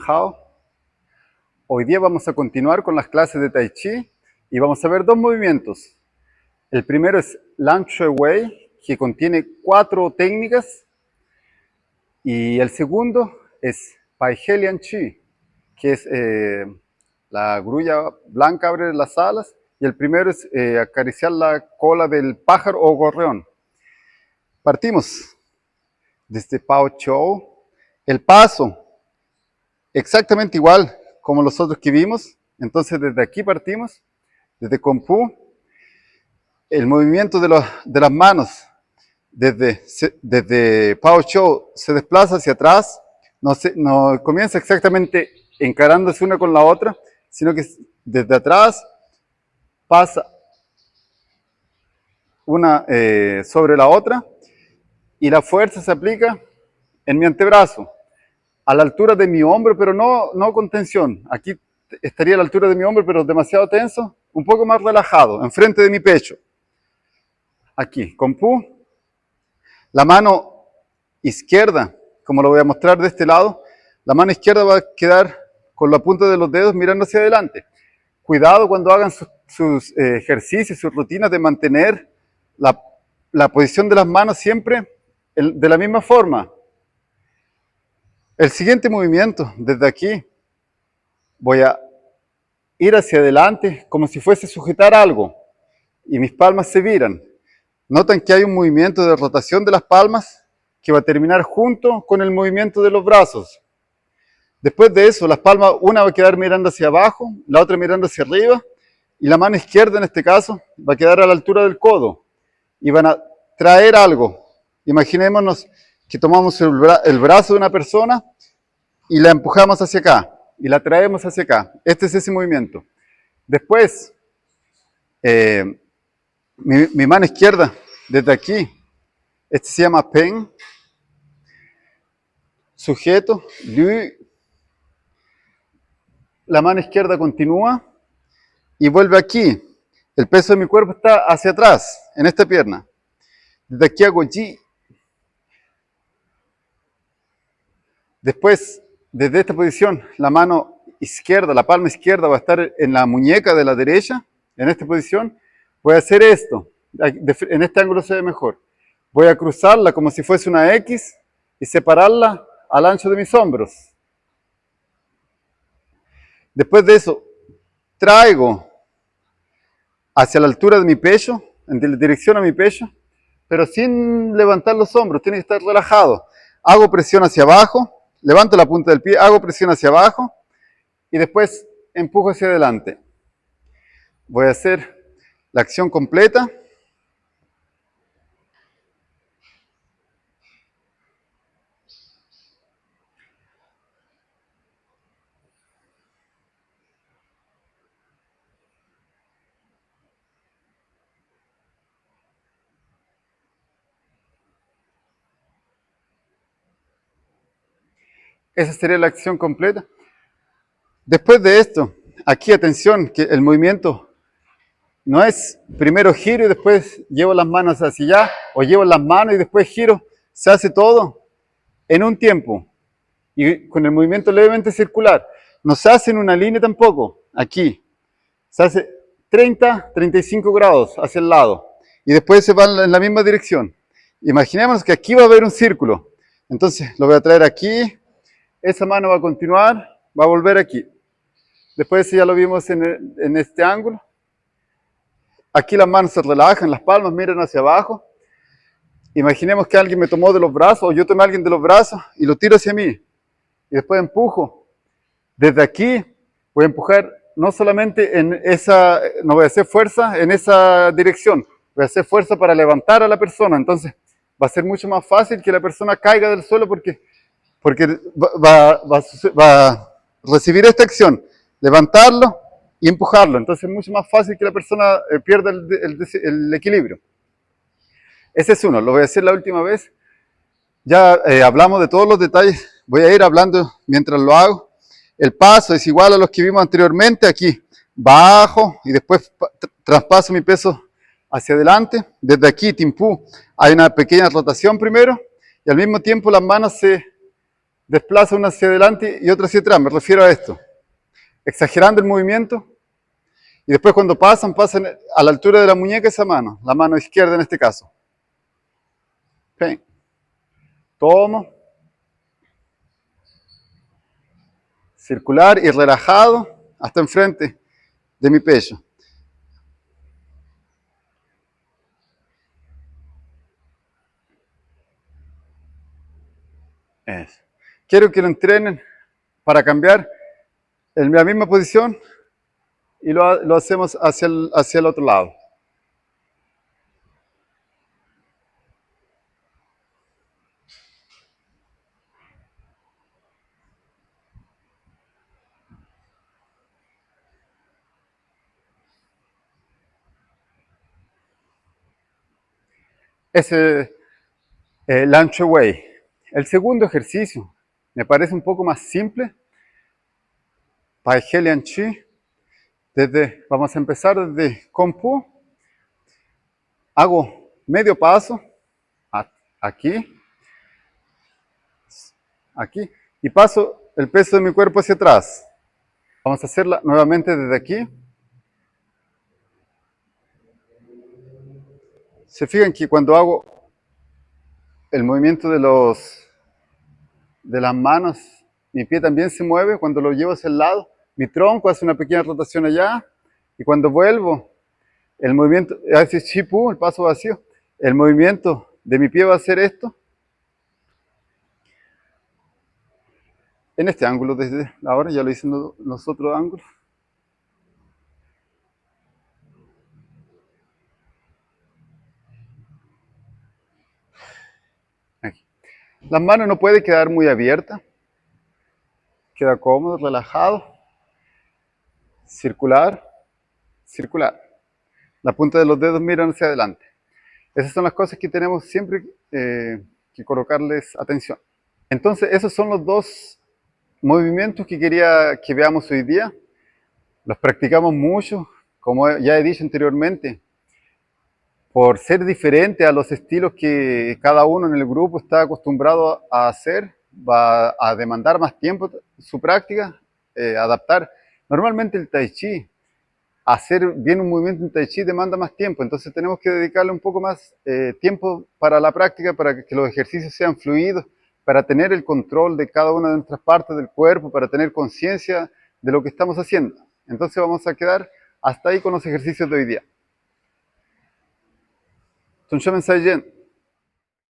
Hao. Hoy día vamos a continuar con las clases de Tai Chi y vamos a ver dos movimientos. El primero es Lang Shui Wei, que contiene 4 técnicas, y el segundo es Pai He Lian Chi, que es la grulla blanca abre las alas, y el primero es acariciar la cola del pájaro o gorrión. Partimos desde Pao Chou. El paso, exactamente igual como los otros que vimos. Entonces desde aquí partimos, desde Kung Fu. El movimiento de las manos desde Pao Chou se desplaza hacia atrás, no comienza exactamente encarándose una con la otra, sino que desde atrás pasa una sobre la otra, y la fuerza se aplica en mi antebrazo, a la altura de mi hombro, pero no con tensión. Aquí estaría a la altura de mi hombro, pero demasiado tenso, un poco más relajado, enfrente de mi pecho. Aquí, Kung Fu. La mano izquierda, como lo voy a mostrar de este lado, la mano izquierda va a quedar con la punta de los dedos mirando hacia adelante. Cuidado cuando hagan sus ejercicios, sus rutinas, de mantener la posición de las manos siempre de la misma forma. El siguiente movimiento, desde aquí, voy a ir hacia adelante como si fuese a sujetar algo y mis palmas se viran. Notan que hay un movimiento de rotación de las palmas que va a terminar junto con el movimiento de los brazos. Después de eso, las palmas, una va a quedar mirando hacia abajo, la otra mirando hacia arriba, y la mano izquierda en este caso va a quedar a la altura del codo. Y van a traer algo. Imaginémonos que tomamos el brazo de una persona y la empujamos hacia acá, y la traemos hacia acá. Este es ese movimiento. Después, mi mano izquierda, desde aquí, este se llama Pen, sujeto, Liu. La mano izquierda continúa y vuelve aquí. El peso de mi cuerpo está hacia atrás, en esta pierna. Desde aquí hago Ji. Después, desde esta posición, la mano izquierda, la palma izquierda va a estar en la muñeca de la derecha, en esta posición. Voy a hacer esto. En este ángulo se ve mejor. Voy a cruzarla como si fuese una X y separarla al ancho de mis hombros. Después de eso, traigo hacia la altura de mi pecho, en dirección a mi pecho, pero sin levantar los hombros, tiene que estar relajado. Hago presión hacia abajo, levanto la punta del pie, hago presión hacia abajo y después empujo hacia adelante. Voy a hacer la acción completa. Esa sería la acción completa. Después de esto, aquí atención, que el movimiento no es primero giro y después llevo las manos hacia allá, o llevo las manos y después giro. Se hace todo en un tiempo y con el movimiento levemente circular. No se hace en una línea tampoco, aquí. Se hace 35 grados hacia el lado y después se va en la misma dirección. Imaginemos que aquí va a haber un círculo. Entonces lo voy a traer aquí, esa mano va a continuar, va a volver aquí. Después ya lo vimos en este ángulo. Aquí las manos se relajan, las palmas miran hacia abajo. Imaginemos que alguien me tomó de los brazos, o yo tomé a alguien de los brazos y lo tiro hacia mí. Y después empujo. Desde aquí voy a empujar no solamente en esa, no voy a hacer fuerza en esa dirección, voy a hacer fuerza para levantar a la persona. Entonces va a ser mucho más fácil que la persona caiga del suelo porque va a recibir esta acción, levantarlo y empujarlo. Entonces es mucho más fácil que la persona pierda el equilibrio. Ese es uno, lo voy a hacer la última vez. Ya hablamos de todos los detalles, voy a ir hablando mientras lo hago. El paso es igual a los que vimos anteriormente. Aquí bajo y después traspaso mi peso hacia adelante. Desde aquí, Timpú, hay una pequeña rotación primero y al mismo tiempo las manos se desplaza una hacia adelante y otra hacia atrás. Me refiero a esto. Exagerando el movimiento. Y después cuando pasan a la altura de la muñeca esa mano. La mano izquierda en este caso. Okay. Tomo. Circular y relajado hasta enfrente de mi pecho. Eso. Quiero que lo entrenen para cambiar en la misma posición y lo hacemos hacia el otro lado. Ese Lunge Away. El segundo ejercicio me parece un poco más simple. Pai Helian Chi. Vamos a empezar desde Kompu. Hago medio paso aquí, aquí, y paso el peso de mi cuerpo hacia atrás. Vamos a hacerla nuevamente desde aquí. Se fijan que cuando hago el movimiento de las manos, mi pie también se mueve cuando lo llevo hacia el lado. Mi tronco hace una pequeña rotación allá. Y cuando vuelvo, el movimiento, hace Shipu, el paso vacío. El movimiento de mi pie va a ser esto. En este ángulo desde ahora, ya lo hice en los otros ángulos. Aquí. Las manos no pueden quedar muy abiertas. Queda cómodo, relajado. Circular, circular. La punta de los dedos miran hacia adelante. Esas son las cosas que tenemos siempre que colocarles atención. Entonces, esos son los dos movimientos que quería que veamos hoy día. Los practicamos mucho, como ya he dicho anteriormente, por ser diferente a los estilos que cada uno en el grupo está acostumbrado a hacer, va a demandar más tiempo su práctica, adaptar. Normalmente el Tai Chi, hacer bien un movimiento en Tai Chi demanda más tiempo, entonces tenemos que dedicarle un poco más tiempo para la práctica, para que los ejercicios sean fluidos, para tener el control de cada una de nuestras partes del cuerpo, para tener conciencia de lo que estamos haciendo. Entonces vamos a quedar hasta ahí con los ejercicios de hoy día. Tunchamen Saiyen.